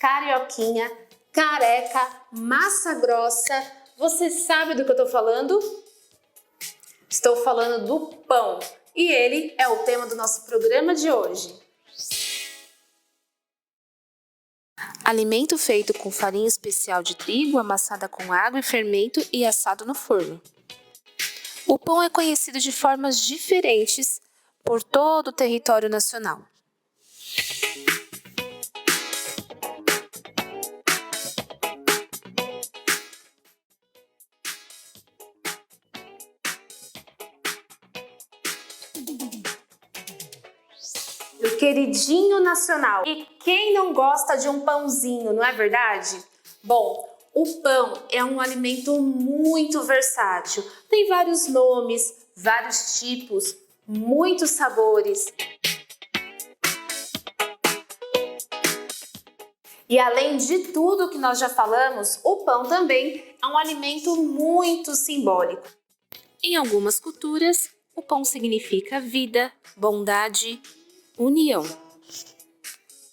carioquinha, careca, massa grossa. Você sabe do que eu tô falando? Estou falando do pão. E ele é o tema do nosso programa de hoje. Alimento feito com farinha especial de trigo, amassada com água e fermento e assado no forno. O pão é conhecido de formas diferentes por todo o território nacional. O queridinho nacional. E quem não gosta de um pãozinho, não é verdade? Bom, o pão é um alimento muito versátil. Tem vários nomes, vários tipos, muitos sabores. E além de tudo que nós já falamos, o pão também é um alimento muito simbólico. Em algumas culturas, o pão significa vida, bondade, união.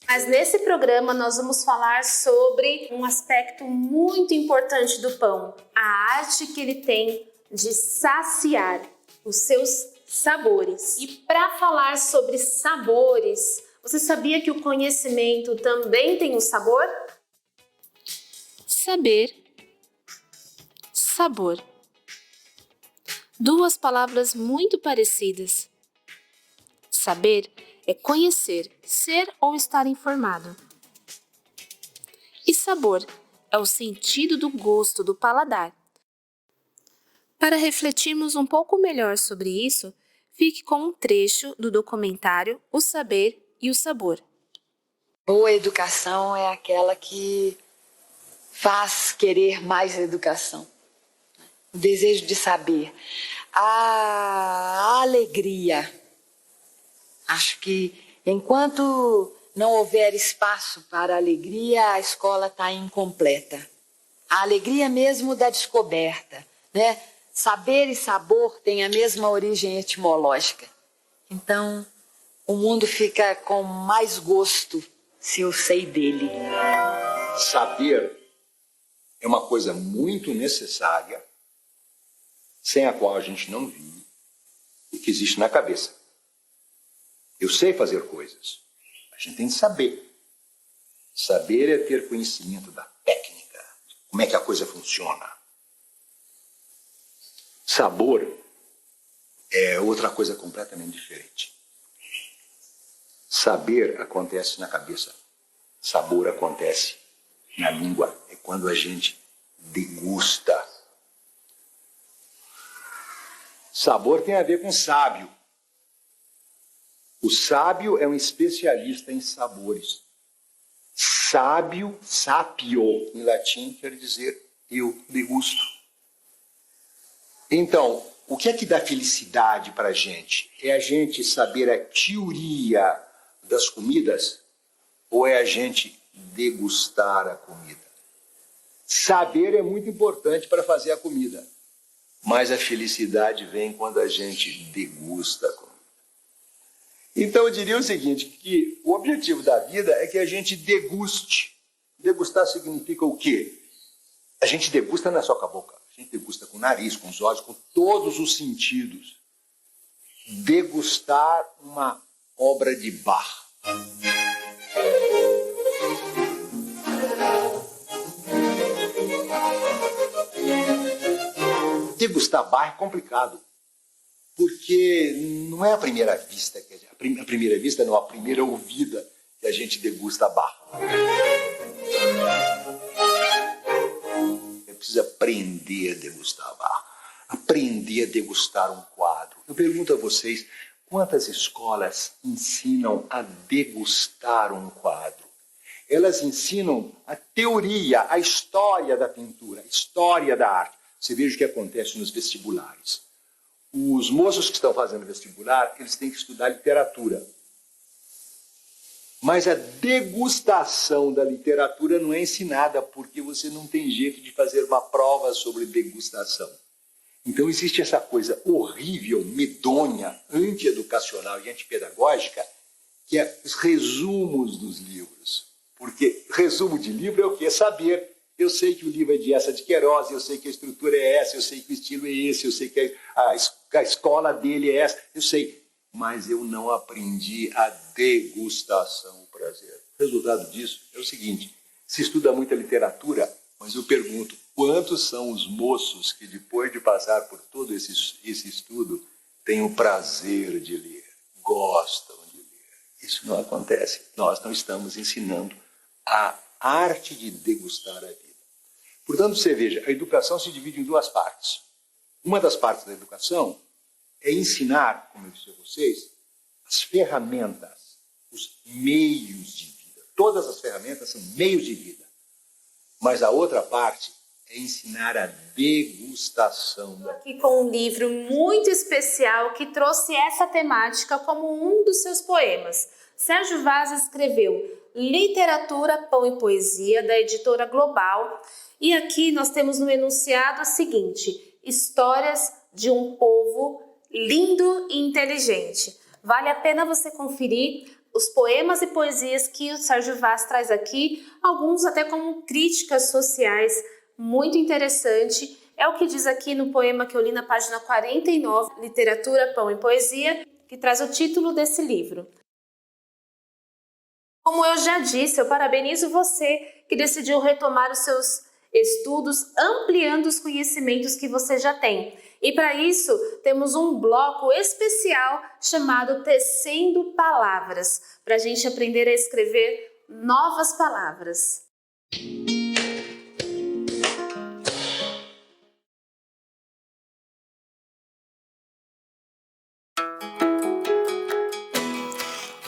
Mas nesse programa nós vamos falar sobre um aspecto muito importante do pão, a arte que ele tem de saciar os seus sabores. E para falar sobre sabores, você sabia que o conhecimento também tem um sabor? Saber, sabor. Duas palavras muito parecidas. Saber é conhecer, ser ou estar informado. E sabor é o sentido do gosto, do paladar. Para refletirmos um pouco melhor sobre isso, fique com um trecho do documentário O Saber e o Sabor. Boa educação é aquela que faz querer mais educação. O desejo de saber. A alegria. Acho que enquanto não houver espaço para a alegria, a escola está incompleta. A alegria mesmo da descoberta, né? Saber e sabor têm a mesma origem etimológica. Então, o mundo fica com mais gosto se eu sei dele. Saber é uma coisa muito necessária, sem a qual a gente não vive e que existe na cabeça. Eu sei fazer coisas. A gente tem que saber. Saber é ter conhecimento da técnica, como é que a coisa funciona. Sabor é outra coisa completamente diferente. Saber acontece na cabeça. Sabor acontece na língua. É quando a gente degusta. Sabor tem a ver com sábio. O sábio é um especialista em sabores. Sábio, sapio, em latim, quer dizer eu degusto. Então, o que é que dá felicidade para a gente? É a gente saber a teoria das comidas ou é a gente degustar a comida? Saber é muito importante para fazer a comida, mas a felicidade vem quando a gente degusta a comida. Então eu diria o seguinte, que o objetivo da vida é que a gente deguste. Degustar significa o quê? A gente degusta não é só com a boca, a gente degusta com o nariz, com os olhos, com todos os sentidos. Degustar uma obra de Bach. Degustar Bach é complicado. Porque não é a primeira vista, a primeira vista não, a primeira ouvida que a gente degusta Bach. É preciso aprender a degustar Bach, aprender a degustar um quadro. Eu pergunto a vocês, quantas escolas ensinam a degustar um quadro? Elas ensinam a teoria, a história da pintura, a história da arte. Você veja o que acontece nos vestibulares. Os moços que estão fazendo vestibular, eles têm que estudar literatura. Mas a degustação da literatura não é ensinada, porque você não tem jeito de fazer uma prova sobre degustação. Então existe essa coisa horrível, medonha, anti-educacional e antipedagógica, que é os resumos dos livros. Porque Resumo de livro é o quê? Saber. Eu sei que o livro é de essa de Queiroz, eu sei que a estrutura é essa, eu sei que o estilo é esse, eu sei que a escola dele é essa, eu sei. Mas eu não aprendi a degustação, o prazer. O resultado disso é o seguinte, se estuda muita literatura, mas eu pergunto, quantos são os moços que depois de passar por todo esse estudo têm o prazer de ler, gostam de ler? Isso não acontece. Nós não estamos ensinando a arte de degustar a vida. Portanto, você veja, a educação se divide em duas partes. Uma das partes da educação é ensinar, como eu disse a vocês, as ferramentas, os meios de vida. Todas as ferramentas são meios de vida. Mas a outra parte é ensinar a degustação. Estou aqui com um livro muito especial que trouxe essa temática como um dos seus poemas. Sérgio Vaz escreveu Literatura, Pão e Poesia, da editora Global. E aqui nós temos no enunciado o seguinte: histórias de um povo lindo e inteligente. Vale a pena você conferir os poemas e poesias que o Sérgio Vaz traz aqui, alguns até como críticas sociais, muito interessante. É o que diz aqui no poema que eu li na página 49, Literatura, Pão e Poesia, que traz o título desse livro. Como eu já disse, eu parabenizo você que decidiu retomar os seus estudos, ampliando os conhecimentos que você já tem. E para isso, temos um bloco especial chamado Tecendo Palavras, para a gente aprender a escrever novas palavras.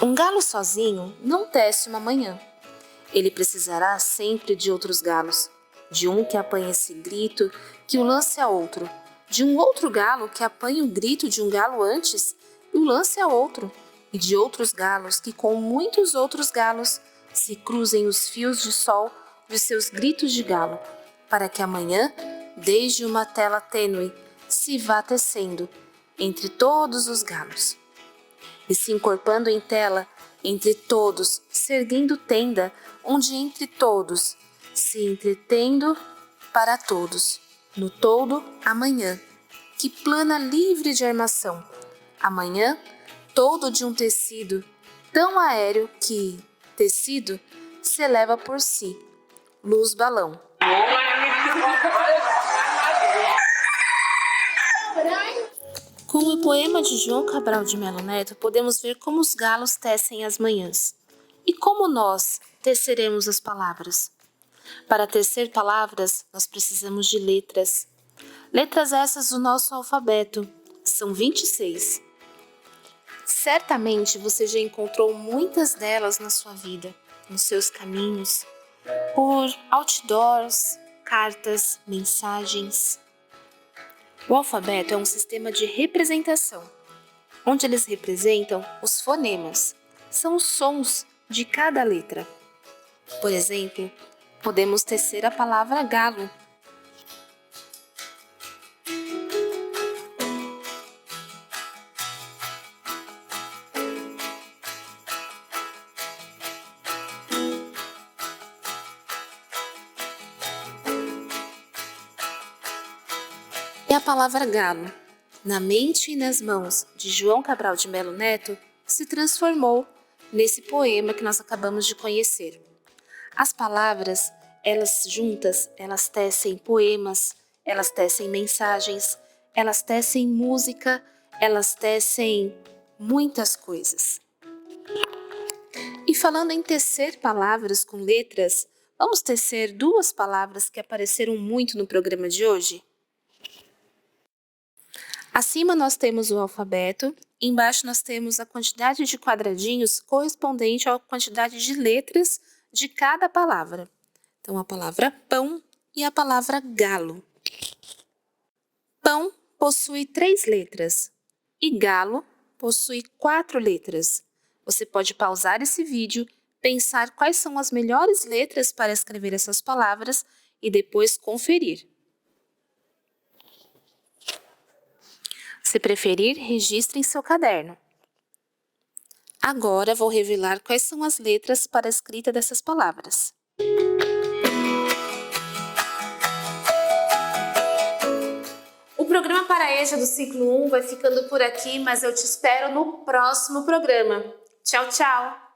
Um galo sozinho não tece uma manhã. Ele precisará sempre de outros galos, de um que apanhe esse grito que o lance a outro, de um outro galo que apanhe o grito de um galo antes e o lance a outro, e de outros galos que com muitos outros galos se cruzem os fios de sol de seus gritos de galo, para que amanhã, desde uma tela tênue, se vá tecendo entre todos os galos. E se encorpando em tela, entre todos, se erguendo tenda, onde entre todos, se entretendo para todos, no todo amanhã, que plana livre de armação, amanhã, todo de um tecido, tão aéreo que, tecido, se eleva por si, luz balão. Com o poema de João Cabral de Melo Neto, podemos ver como os galos tecem as manhãs. E como nós teceremos as palavras? Para tecer palavras, nós precisamos de letras. Letras essas do nosso alfabeto. São 26. Certamente você já encontrou muitas delas na sua vida, nos seus caminhos, por outdoors, cartas, mensagens. O alfabeto é um sistema de representação, onde eles representam os fonemas, são os sons de cada letra. Por exemplo, podemos tecer a palavra galo. E a palavra galo, na mente e nas mãos de João Cabral de Melo Neto, se transformou nesse poema que nós acabamos de conhecer. As palavras, elas juntas, elas tecem poemas, elas tecem mensagens, elas tecem música, elas tecem muitas coisas. E falando em tecer palavras com letras, vamos tecer duas palavras que apareceram muito no programa de hoje? Acima nós temos o alfabeto, embaixo nós temos a quantidade de quadradinhos correspondente à quantidade de letras de cada palavra. Então, a palavra pão e a palavra galo. Pão possui 3 letras e galo possui 4 letras. Você pode pausar esse vídeo, pensar quais são as melhores letras para escrever essas palavras e depois conferir. Se preferir, registre em seu caderno. Agora vou revelar quais são as letras para a escrita dessas palavras. O programa Paraeja do ciclo 1 vai ficando por aqui, mas eu te espero no próximo programa. Tchau, tchau!